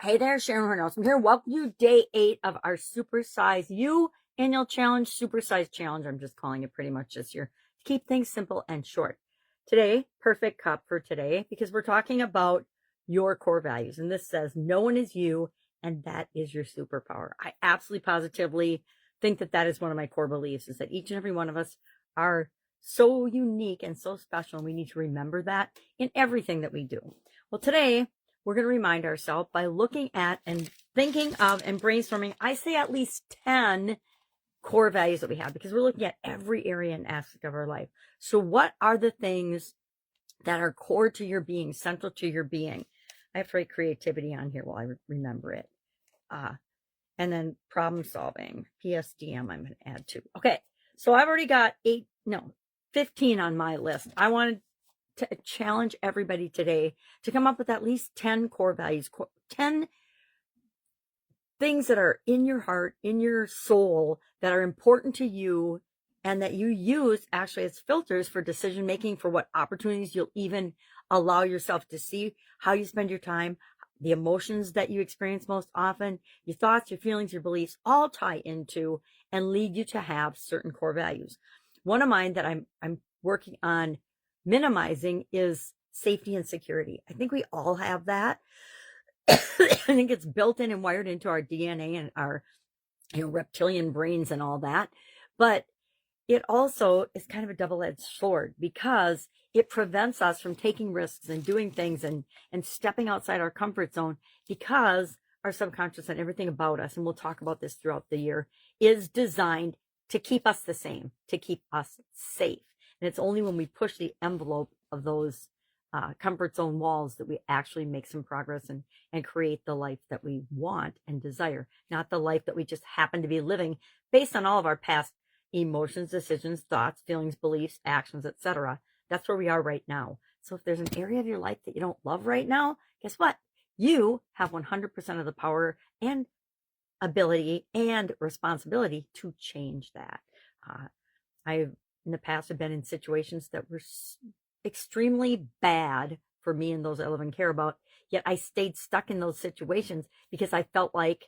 Hey there, Sharon Horne-Ellstrom here. Welcome to day 8 of our Supersize You annual challenge, Supersize challenge. I'm just calling it pretty much this year to keep things simple and short. Today, perfect cup for today, because we're talking about your core values. And this says, no one is you, and that is your superpower. I absolutely positively think that that is one of my core beliefs, is that each and every one of us are so unique and so special. And we need to remember that in everything that we do. Well, today, we're going to remind ourselves by looking at and thinking of and brainstorming, I say at least 10 core values that we have, because we're looking at every area and aspect of our life. So what are the things that are core to your being, central to your being? I have to write creativity on here while I remember it. And then problem solving, PSDM, I'm going to add to. Okay, so I've already got 15 on my list. I wanted to challenge everybody today to come up with at least 10 core values, 10 things that are in your heart, in your soul, that are important to you, and that you use actually as filters for decision making, for what opportunities you'll even allow yourself to see, how you spend your time, the emotions that you experience most often, your thoughts, your feelings, your beliefs, all tie into and lead you to have certain core values. One of mine that I'm working on minimizing is safety and security. I think we all have that. I think it's built in and wired into our DNA and our reptilian brains and all that. But it also is kind of a double-edged sword, because it prevents us from taking risks and doing things and stepping outside our comfort zone, because our subconscious and everything about us, and we'll talk about this throughout the year, is designed to keep us the same, to keep us safe. And it's only when we push the envelope of those comfort zone walls that we actually make some progress and create the life that we want and desire, not the life that we just happen to be living based on all of our past emotions, decisions, thoughts, feelings, beliefs, actions, etc. That's where we are right now. So if there's an area of your life that you don't love right now, guess what? You have 100% of the power and ability and responsibility to change that. I've in the past have been in situations that were extremely bad for me and those I love and care about, yet I stayed stuck in those situations because I felt like,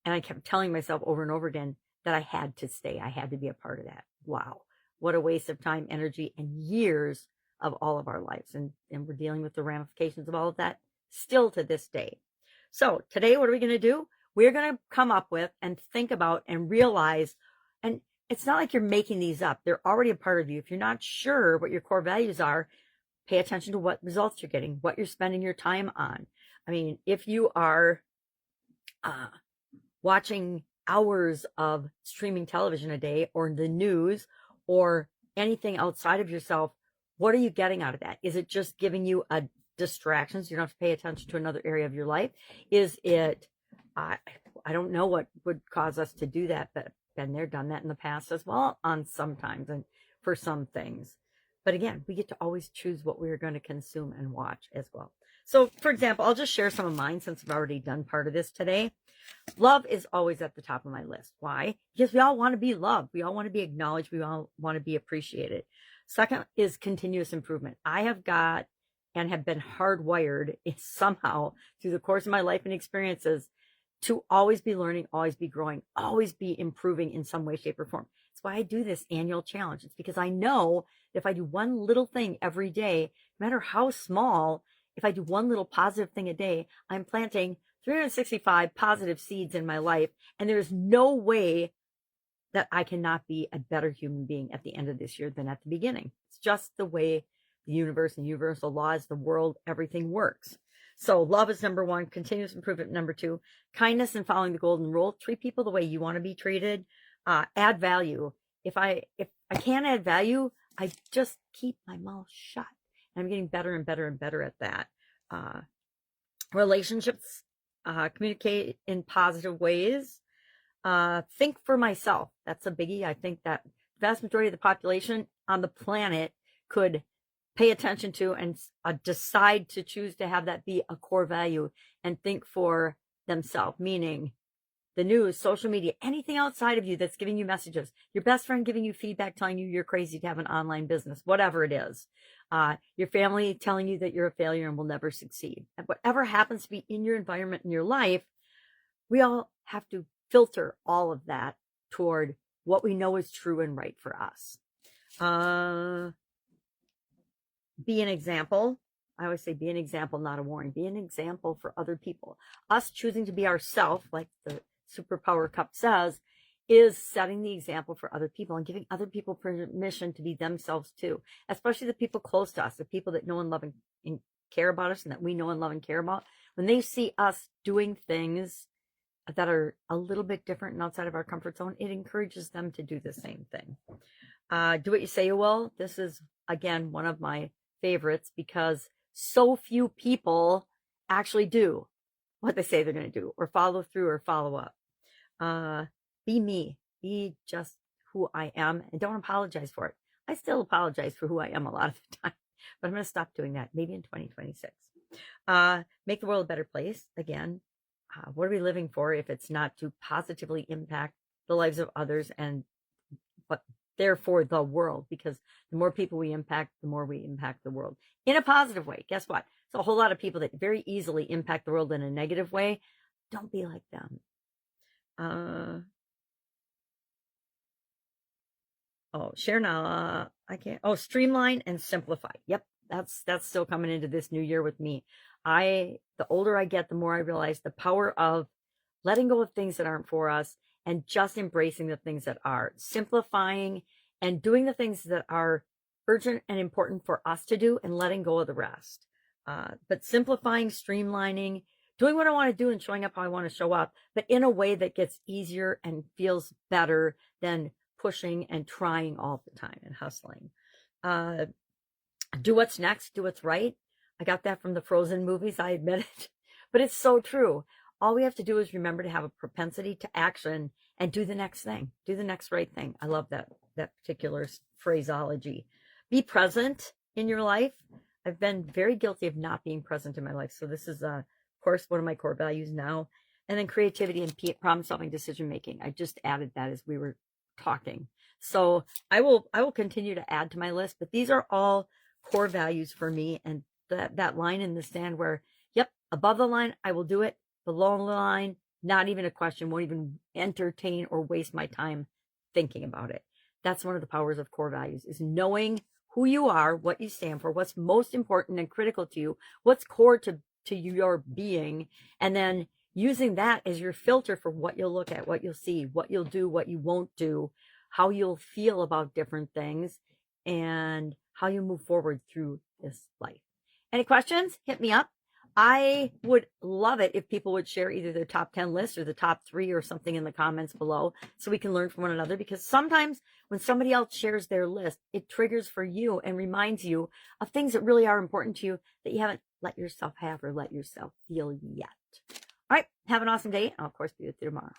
and I kept telling myself over and over again, that I had to stay. I had to be a part of that. Wow. What a waste of time, energy, and years of all of our lives. And we're dealing with the ramifications of all of that still to this day. So today, what are we going to do? We're going to come up with and think about and realize, and it's not like you're making these up. They're already a part of you. If you're not sure what your core values are, pay attention to what results you're getting, what you're spending your time on. I mean, if you are watching hours of streaming television a day, or the news, or anything outside of yourself, what are you getting out of that? Is it just giving you a distraction so you don't have to pay attention to another area of your life? Is it, I don't know what would cause us to do that, but been there, done that in the past as well, on sometimes and for some things. But again, we get to always choose what we're going to consume and watch as well. So for example, I'll just share some of mine since I've already done part of this today. Love is always at the top of my list. Why? Because we all want to be loved. We all want to be acknowledged. We all want to be appreciated. Second is continuous improvement. I have got and have been hardwired somehow through the course of my life and experiences to always be learning, always be growing, always be improving in some way, shape, or form. That's why I do this annual challenge. It's because I know that if I do one little thing every day, no matter how small, if I do one little positive thing a day, I'm planting 365 positive seeds in my life. And there is no way that I cannot be a better human being at the end of this year than at the beginning. It's just the way the universe and universal laws, the world, everything works. So love is number 1, continuous improvement number 2, kindness and following the golden rule. Treat people the way you want to be treated. Add value. If I can't add value, I just keep my mouth shut. And I'm getting better and better and better at that. Relationships, communicate in positive ways. Think for myself. That's a biggie. I think that the vast majority of the population on the planet could pay attention to and decide to choose to have that be a core value and think for themselves, meaning the news, social media, anything outside of you that's giving you messages, your best friend giving you feedback, telling you you're crazy to have an online business, whatever it is, your family telling you that you're a failure and will never succeed. And whatever happens to be in your environment in your life, we all have to filter all of that toward what we know is true and right for us. Be an example. I always say be an example, not a warning. Be an example for other people. Us choosing to be ourselves, like the Superpower Cup says, is setting the example for other people and giving other people permission to be themselves too, especially the people close to us, the people that know and love and care about us and that we know and love and care about. When they see us doing things that are a little bit different and outside of our comfort zone, it encourages them to do the same thing. Do what you say you will. This is, again, one of my favorites because so few people actually do what they say they're going to do or follow through or follow up. Be me. Be just who I am and don't apologize for it. I still apologize for who I am a lot of the time, but I'm going to stop doing that maybe in 2026. Make the world a better place. Again, what are we living for if it's not to positively impact the lives of others and but therefore the world? Because the more people we impact, the more we impact the world in a positive way. Guess what? So a whole lot of people that very easily impact the world in a negative way. Don't be like them. Share now. I can't. Streamline and simplify. Yep. That's still coming into this new year with me. The older I get, the more I realize the power of letting go of things that aren't for us and just embracing the things that are, simplifying and doing the things that are urgent and important for us to do and letting go of the rest. But simplifying, streamlining, doing what I want to do and showing up how I want to show up, but in a way that gets easier and feels better than pushing and trying all the time and hustling. Do what's next, do what's right. I got that from the Frozen movies, I admit it, but it's so true. All we have to do is remember to have a propensity to action and do the next thing, do the next right thing. I love that particular phraseology. Be present in your life. I've been very guilty of not being present in my life. So this is, of course, one of my core values now. And then creativity and problem-solving, decision-making. I just added that as we were talking. So I will continue to add to my list, but these are all core values for me. And that line in the sand where, yep, above the line, I will do it. Below the line, not even a question, won't even entertain or waste my time thinking about it. That's one of the powers of core values, is knowing who you are, what you stand for, what's most important and critical to you, what's core to your being, and then using that as your filter for what you'll look at, what you'll see, what you'll do, what you won't do, how you'll feel about different things, and how you move forward through this life. Any questions? Hit me up. I would love it if people would share either their top 10 lists or the top 3 or something in the comments below so we can learn from one another, because sometimes when somebody else shares their list, it triggers for you and reminds you of things that really are important to you that you haven't let yourself have or let yourself feel yet. All right. Have an awesome day. I'll, of course, be with you tomorrow.